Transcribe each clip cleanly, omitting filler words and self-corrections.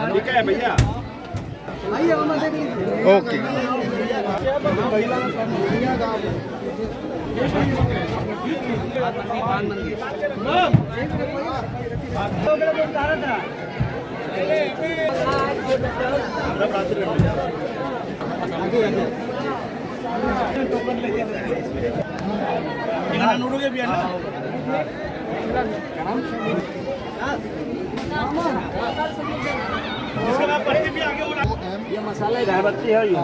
ठीक है भैया, ओके। ये मसाला अगरबत्ती है, ये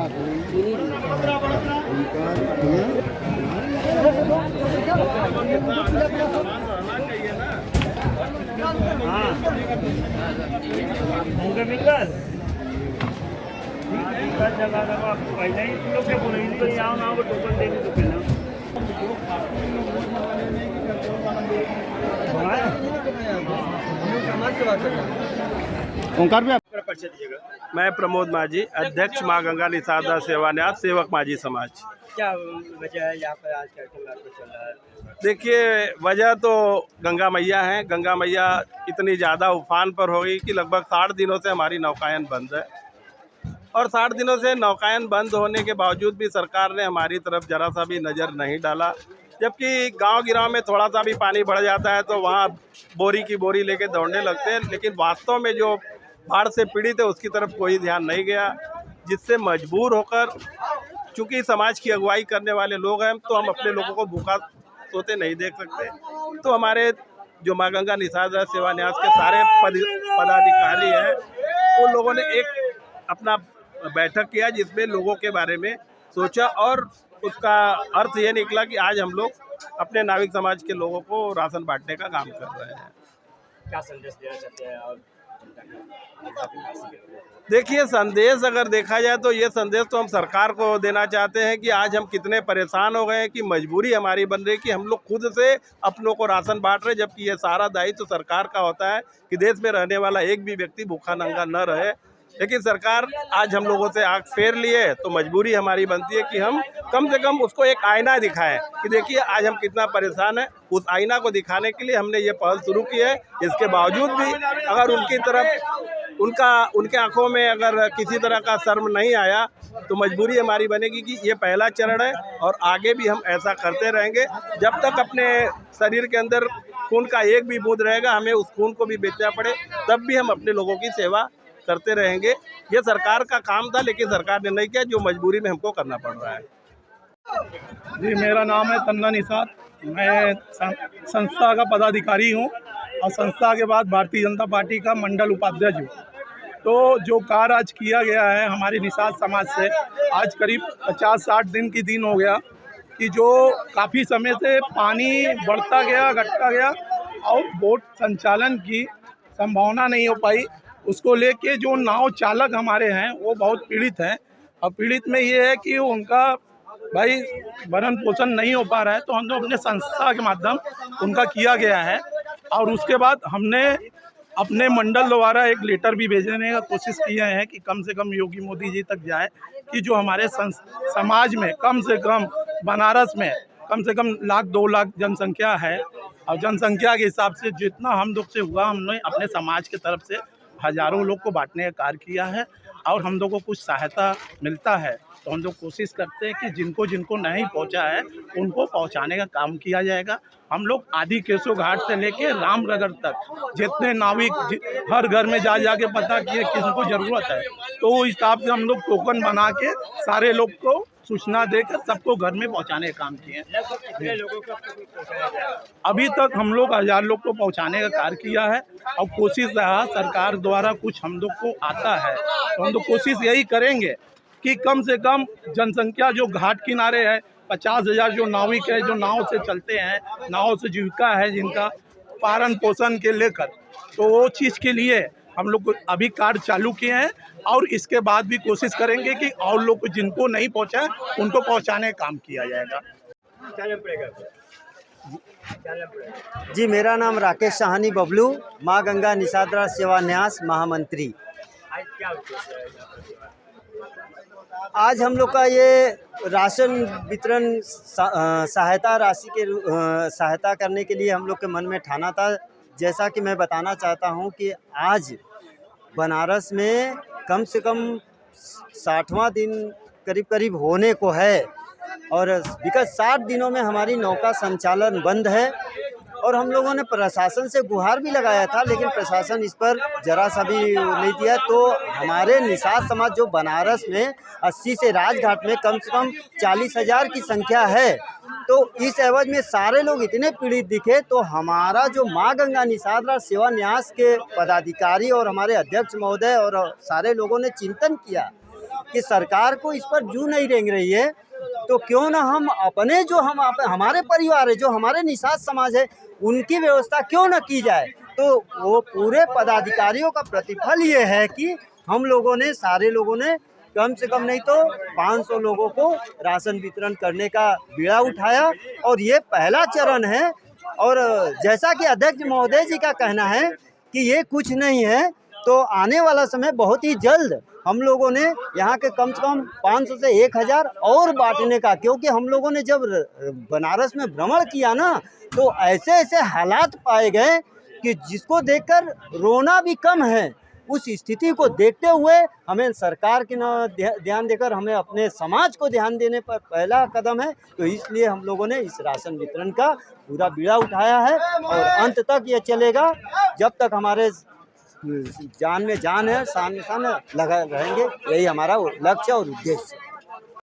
ओंकार भी मैं प्रमोद माझी, अध्यक्ष माँ गंगा निसादा सेवा न्यास, सेवक माझी समाज। क्या वजह है यहाँ पर आज क्या चल रहा है? देखिए, वजह तो गंगा मैया है। गंगा मैया इतनी ज़्यादा उफान पर हो गई कि लगभग 60 दिनों से हमारी नौकायन बंद है, और 60 दिनों से नौकायन बंद होने के बावजूद भी सरकार ने हमारी तरफ जरा सा भी नज़र नहीं डाला। जबकि गांव गिराव में थोड़ा सा भी पानी बढ़ जाता है तो वहाँ बोरी की बोरी लेके दौड़ने लगते हैं, लेकिन वास्तव में जो बाढ़ से पीड़ित है उसकी तरफ कोई ध्यान नहीं गया, जिससे मजबूर होकर, चूँकि समाज की अगुवाई करने वाले लोग हैं, तो हम अपने लोगों को भूखा सोते नहीं देख सकते। तो हमारे जो माँ गंगा निसादा सेवा न्यास के सारे पदाधिकारी हैं, उन लोगों ने एक अपना बैठक किया जिसमें लोगों के बारे में सोचा, और उसका अर्थ ये निकला कि आज हम लोग अपने नाविक समाज के लोगों को राशन बांटने का काम कर रहे हैं। क्या संदेश देना चाहते हैं? और देखिए, संदेश अगर देखा जाए तो ये संदेश तो हम सरकार को देना चाहते हैं कि आज हम कितने परेशान हो गए हैं कि मजबूरी हमारी बन रही है कि हम लोग खुद से अपनों को राशन बांट रहे, जबकि ये सारा दायित्व तो सरकार का होता है कि देश में रहने वाला एक भी व्यक्ति भूखा नंगा न रहे। लेकिन सरकार आज हम लोगों से आंख फेर लिए, तो मजबूरी हमारी बनती है कि हम कम से कम उसको एक आईना दिखाएं कि देखिए आज हम कितना परेशान हैं। उस आईना को दिखाने के लिए हमने ये पहल शुरू की है। इसके बावजूद भी अगर उनकी तरफ उनके आंखों में अगर किसी तरह का शर्म नहीं आया, तो मजबूरी हमारी बनेगी कि ये पहला चरण है, और आगे भी हम ऐसा करते रहेंगे। जब तक अपने शरीर के अंदर खून का एक भी बूंद रहेगा, हमें उस खून को भी बेचना पड़े, तब भी हम अपने लोगों की सेवा करते रहेंगे। ये सरकार का काम था, लेकिन सरकार ने नहीं किया, जो मजबूरी में हमको करना पड़ रहा है। जी, मेरा नाम है तन्ना निसार, मैं संस्था का पदाधिकारी हूँ और संस्था के बाद भारतीय जनता पार्टी का मंडल उपाध्यक्ष हूँ। तो जो कार्य आज किया गया है हमारे निषाद समाज से, आज करीब 50-60 दिन की दिन हो गया कि जो काफ़ी समय से पानी बढ़ता गया, घटता गया और बोट संचालन की संभावना नहीं हो पाई। उसको लेके जो नाव चालक हमारे हैं वो बहुत पीड़ित हैं, और पीड़ित में ये है कि उनका भाई भरण पोषण नहीं हो पा रहा है। तो हम लोग अपने संस्था के माध्यम उनका किया गया है, और उसके बाद हमने अपने मंडल द्वारा एक लेटर भी भेजने का कोशिश किए हैं कि कम से कम योगी मोदी जी तक जाए कि जो हमारे समाज में कम से कम बनारस में कम से कम 1-2 लाख जनसंख्या है, और जनसंख्या के हिसाब से जितना हम लोग से हुआ हमने अपने समाज की तरफ से हज़ारों लोग को बांटने का कार्य किया है, और हम लोग को कुछ सहायता मिलता है तो हम लोग कोशिश करते हैं कि जिनको जिनको नहीं पहुंचा है उनको पहुंचाने का काम किया जाएगा। हम लोग आदि केशव घाट से लेके रामनगर तक जितने नाविक हर घर में जा जाके पता किए किनको ज़रूरत है, तो उस हिसाब से हम लोग टोकन बना के सारे लोग को सूचना देकर सबको घर में पहुंचाने का काम किए हैं। अभी तक हम लोग 1000 लोग को पहुंचाने का कार्य किया है, और कोशिश रहा सरकार द्वारा कुछ हम लोग को आता है तो हम लोग कोशिश यही करेंगे कि कम से कम जनसंख्या जो घाट किनारे है 50,000 जो नाविक है, जो नाव से चलते हैं, नाव से जीविका है जिनका पालन पोषण के लेकर, तो वो चीज़ के लिए हम लोग अभी कार्य चालू किए हैं, और इसके बाद भी कोशिश करेंगे कि और लोग को जिनको नहीं पहुंचा है उनको पहुंचाने का काम किया जाएगा। जी, मेरा नाम राकेश साहनी बबलू, माँ गंगा निसादा सेवा न्यास महामंत्री। आज हम लोग का ये राशन वितरण सहायता राशि के सहायता करने के लिए हम लोग के मन में ठाना था। जैसा कि मैं बताना चाहता हूँ कि आज बनारस में कम से कम 60वां दिन करीब करीब होने को है और विगत 60 दिनों में हमारी नौका संचालन बंद है और हम लोगों ने प्रशासन से गुहार भी लगाया था, लेकिन प्रशासन इस पर जरा सा भी नहीं दिया। तो हमारे निषाद समाज जो बनारस में 80 से राजघाट में कम से कम 40,000 की संख्या है, तो इस एवज में सारे लोग इतने पीड़ित दिखे। तो हमारा जो माँ गंगा निषाद राज सेवा न्यास के पदाधिकारी और हमारे अध्यक्ष महोदय और सारे लोगों ने चिंतन किया कि सरकार को इस पर जू नहीं रेंग रही है, तो क्यों ना हम अपने जो हमारे परिवार है, जो हमारे निषाद समाज है, उनकी व्यवस्था क्यों न की जाए। तो वो पूरे पदाधिकारियों का प्रतिफल ये है कि हम लोगों ने सारे लोगों ने कम से कम नहीं तो 500 लोगों को राशन वितरण करने का बीड़ा उठाया और ये पहला चरण है। और जैसा कि अध्यक्ष महोदय जी का कहना है कि ये कुछ नहीं है, तो आने वाला समय बहुत ही जल्द हम लोगों ने यहाँ के कम से कम 500 से 1000 और बांटने का, क्योंकि हम लोगों ने जब बनारस में भ्रमण किया ना, तो ऐसे ऐसे हालात पाए गए कि जिसको देखकर रोना भी कम है। उस स्थिति को देखते हुए हमें सरकार की न ध्यान देकर हमें अपने समाज को ध्यान देने पर पहला कदम है। तो इसलिए हम लोगों ने इस राशन वितरण का पूरा बीड़ा उठाया है और अंत तक ये चलेगा जब तक हमारे जान में जान है, शान में शान लगा रहेंगे। यही हमारा लक्ष्य और उद्देश्य है।